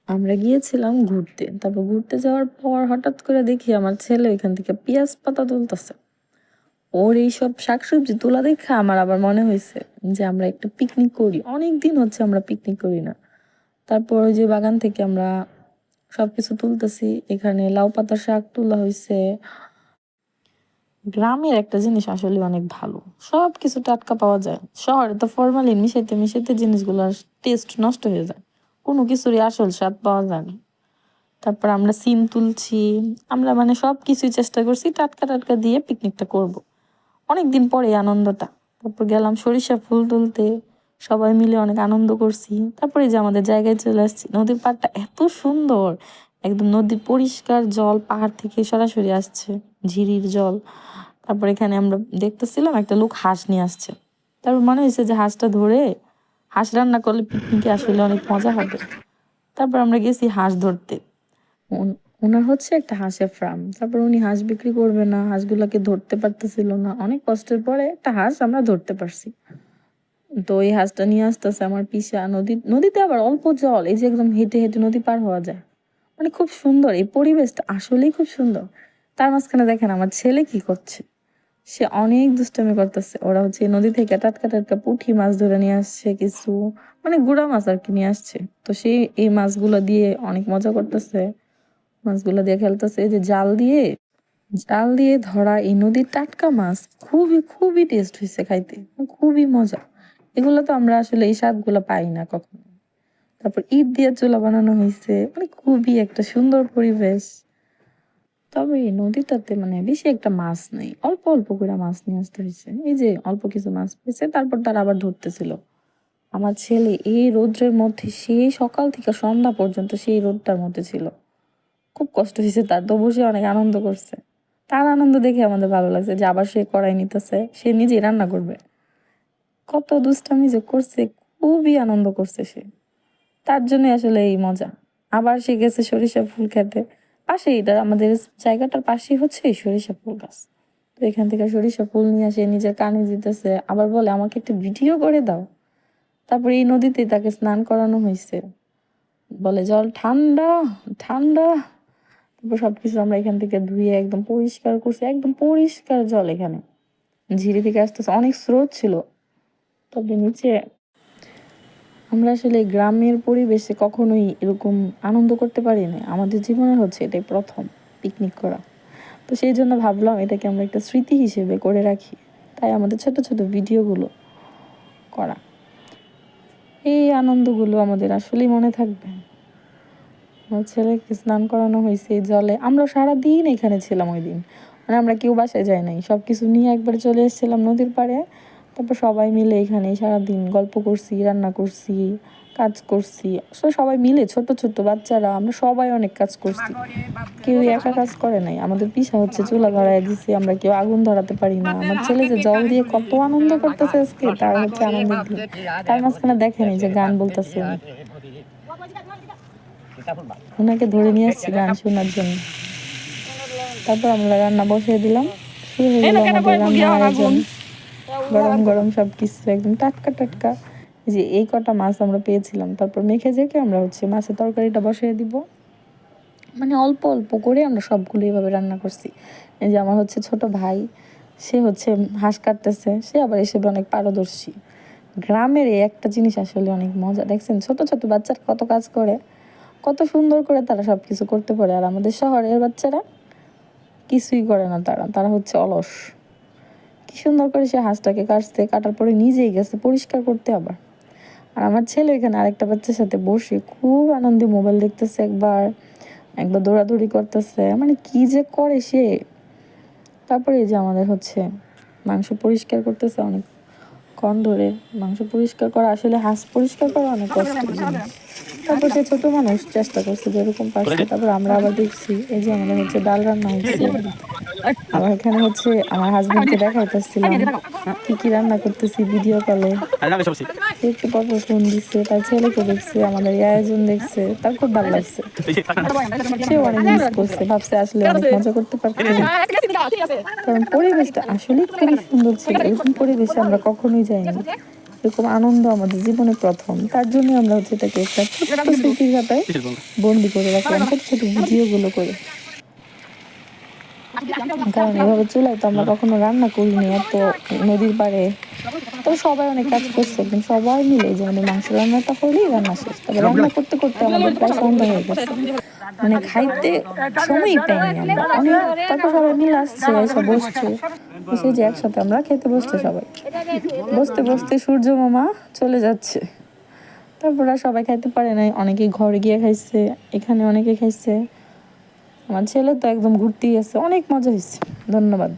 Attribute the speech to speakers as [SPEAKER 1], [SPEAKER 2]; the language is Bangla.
[SPEAKER 1] আমরা গিয়েছিলাম ঘুরতে। তারপর ঘুরতে যাওয়ার পর হঠাৎ করে দেখি আমার ছেলে ওইখান থেকে পেঁয়াজ পাতা তুলতেছে। ওর এইসব শাকসবজি তোলা দেখে আমার আবার মনে হয়েছে যে আমরা একটা পিকনিক করি। অনেক দিন হচ্ছে আমরা পিকনিক করি না। তারপর ওই যে বাগান থেকে আমরা সবকিছু তুলতেছি। এখানে লাউ পাতার শাক তোলা হয়েছে। গ্রামের একটা জিনিস আসলে অনেক ভালো, সব কিছু টাটকা পাওয়া যায়। শহরে তো ফরমালিন মিশাইতে মিশাইতে জিনিসগুলোর টেস্ট নষ্ট হয়ে যায়, কোনো কিছুরই আসল স্বাদ পাওয়া যায় না। তারপর আমরা সিম তুলছি, আমরা মানে সব কিছুই চেষ্টা করছি টাটকা টাটকা দিয়ে পিকনিকটা করব। অনেকদিন পরে এই আনন্দটা। তারপর গেলাম সরিষা ফুল তুলতে, সবাই মিলে অনেক আনন্দ করছি। তারপরে যে আমাদের জায়গায় চলে আসছি, নদীর পাড়টা এত সুন্দর, একদম নদীর পরিষ্কার জল পাহাড় থেকে সরাসরি আসছে, ঝিরির জল। তারপর এখানে আমরা দেখতেছিলাম একটা লোক হাঁস নিয়ে আসছে। তারপর মনে হয়েছে যে হাঁসটা ধরে হাঁস রান্না করলে পিকনিকে আসলে অনেক মজা হবে। তারপর আমরা গেছি হাঁস ধরতে। ওনার হচ্ছে একটা হাঁসের ফার্ম। তারপর উনি হাঁস বিক্রি করবে না, হাঁসগুলাকে ধরতে পারতেছিল না। অনেক কষ্টের পরে একটা হাঁস আমরা ধরতে পারছি। তো এই হাঁসটা নিয়ে আসতেছে আমার পিসা। নদীতে আবার অল্প জল, এই যে একদম হেঁটে হেঁটে নদী পার হওয়া যায়। মানে খুব সুন্দর এই পরিবেশটা, আসলেই খুব সুন্দর। তার মাঝখানে দেখেন আমার ছেলে কি করছে, সে অনেক দুষ্টামি করতেছে। ওরা হচ্ছে নদী থেকে টাটকা টাটকা পুঁটি মাছ ধরে নিয়ে আসছে কিছু, মানে গুড়া মাছ আর কি নিয়ে আসছে। তো সেই এই মাছগুলো দিয়ে অনেক মজা করতেছে, মাছগুলো দিয়ে খেলতেছে। এই যে জাল দিয়ে, জাল দিয়ে ধরা এই নদীর টাটকা মাছ খুবই খুবই টেস্ট হয়েছে খাইতে, খুবই মজা। এগুলো তো আমরা আসলে এই স্বাদগুলো পাই না কখনো। তারপর ইট দিয়ে চুলা বানানো হয়েছে, মানে খুবই একটা সুন্দর পরিবেশ। তবে এই নদীটাতে মানে বেশি একটা মাছ নেই, অল্প অল্প করে মাছ নিয়ে আসতে হয়েছে। এই যে অল্প কিছু মাছ পেয়েছে, তারপর তারা আবার ধরতেছিল। আমার ছেলে এই রোদ্রের মধ্যে সেই সকাল থেকে সন্ধ্যা পর্যন্ত সেই রোদটার মধ্যে ছিল, খুব কষ্ট হয়েছে তার। তো বসে অনেক আনন্দ করছে। তার আনন্দ দেখে আমাদের ভালো লাগছে যে আবার সে কড়াই নিতেছে, সে নিজেই রান্না করবে। কত দুষ্টামি যে করছে, খুবই আনন্দ করছে সে। তার জন্য আসলে এই মজা। আবার সে গেছে সরিষা ফুল খেতে। পাশে এটা আমাদের জায়গাটার পাশেই হচ্ছে এই সরিষা ফুল গাছ। তো এখান থেকে সরিষা ফুল নিয়ে আসে নিজের কানে দিতেছে, আবার বলে আমাকে একটা ভিডিও করে দাও। তারপরে এই নদীতেই তাকে স্নান করানো হয়েছে। বলে জল ঠান্ডা ঠান্ডা। তারপর সবকিছু আমরা এখান থেকে ধুয়ে একদম পরিষ্কার করছি, একদম পরিষ্কার জল এখানে। ঝিরি থেকে আসতেছে, অনেক স্রোত ছিল। তবে নিচে আমরা আসলে গ্রামের পরিবেশে কখনোই এরকম আনন্দ করতে পারি না। আমাদের জীবনে হচ্ছে এটাই প্রথম পিকনিক করা। তো সেই জন্য ভাবলাম এটাকে আমরা একটা স্মৃতি হিসেবে করে রাখি, তাই আমাদের ছোট ছোট ভিডিওগুলো করা। এই আনন্দগুলো আমাদের আসলেই মনে থাকবে। আমার ছেলেকে স্নান করানো হয়েছে এই জলে। আমরা সারাদিন এখানে ছিলাম ওই দিন, মানে আমরা কেউ বাসায় যাই নাই, সব কিছু নিয়ে একবার চলে এসেছিলাম নদীর পাড়ে। তারপর সবাই মিলে এখানে সারাদিন গল্প করছি, রান্না করছি, কাজ করছি। সবাই মিলে ছোট ছোট বাচ্চারা আমরা সবাই অনেক কাজ করছি, কেউ একা কাজ করে নাই। আমাদের পিসা হচ্ছে চুলা ধরায় দিছি, আমরা কেউ আগুন ধরাতে পারি না। আমার ছেলে যে জল দিয়ে কত আনন্দ করতেছে আজকে, তার হচ্ছে আনন্দের দিন। তার মাঝখানে দেখেনি যে গান বলতেছে উনি, ওনাকে ধরে নিয়ে আসছি গান শোনার জন্য। তারপর আমরা রান্না বসিয়ে দিলাম, শুরু হয়ে গেল আমাদের রান্নার আয়োজন। গরম গরম সব কিছু একদম টাটকা টাটকা। যে এই কটা মাছ আমরা পেয়েছিলাম, তারপর মেখে জেকে আমরা হচ্ছে মাছের তরকারিটা বসিয়ে দিব। মানে অল্প অল্প করে আমরা সবগুলো এইভাবে রান্না করছি। এই যে আমার হচ্ছে ছোট ভাই, সে হচ্ছে হাঁস কাটতেছে, সে আবার এসে অনেক পারদর্শী। গ্রামের এই একটা জিনিস আসলে অনেক মজা। দেখছেন ছোট ছোট বাচ্চারা কত কাজ করে, কত সুন্দর করে তারা সব কিছু করতে পারে। আর আমাদের শহরের বাচ্চারা কিছুই করে না, তারা তারা হচ্ছে অলস। কি সুন্দর করে সে হাঁসটাকে কাটছে, কাটার পরে নিজেই গেছে পরিষ্কার করতে আবার। আর আমার ছেলে এখানে আরেকটা বাচ্চার সাথে বসে খুব আনন্দে মোবাইল দেখতেছে, একবার একবার দৌড়াদৌড়ি করতেছে, মানে কি যে করে সে। তারপরে এই যে আমাদের হচ্ছে মাংস পরিষ্কার করতেছে অনেক ক্ষণ ধরে। মাংস পরিষ্কার করা আসলে, হাঁস পরিষ্কার করা অনেক কষ্টের জিনিস। তারপর সে ছোট মানুষ চেষ্টা করছে যেরকম পারছে। তারপর আমরা আবার দেখছি এই যে আমাদের হচ্ছে ডাল রান্না হচ্ছে। আবার এখানে হচ্ছে আমার হাজবেন্ডকে দেখাইতেছিলাম কি কি রান্না করতেছি ভিডিও কলে। সে একটু পরপর ফোন দিচ্ছে, তার ছেলেকে দেখছে, আমাদের এই আয়োজন দেখছে, তার খুব ভালো লাগছে। সেও অনেক মিস করছে, ভাবছে আসলে অনেক মজা করতে পারতো, কারণ পরিবেশটা আসলে খুবই সুন্দর ছিল। এরকম পরিবেশে আমরা কখনোই যাইনি। এরকম আনন্দ আমাদের জীবনে প্রথম, তার জন্য আমরা হচ্ছে এটাকে একটা ছোট্ট স্মৃতির খাতায় বন্দি করে রাখলাম, ছোট ছোট ভিডিওগুলো করে। কারণ এভাবে চুলায় তো আমরা কখনো রান্না করিনি এত নদীর পাড়ে। তবে সবাই অনেক কাজ করছে, একদম সবাই মিলে, যে মানে মাংস রান্নাটা হলেই রান্না শেষ। তবে রান্না করতে করতে আমাদের প্রায় সন্ধ্যা হয়ে গেছে, মানে খাইতে সময়ই পাইনি আমরা অনেক। তারপর সবাই মিলে আসছে, এসে বসছে, বসে যে একসাথে আমরা খেতে বসছে সবাই। বসতে বসতে সূর্য মামা চলে যাচ্ছে। তারপর আর সবাই খাইতে পারে নাই, অনেকে ঘরে গিয়ে খাইছে, এখানে অনেকে খাইছে। আমার ছেলে তো একদম ঘুরতেই আছে, অনেক মজা হয়েছে। ধন্যবাদ।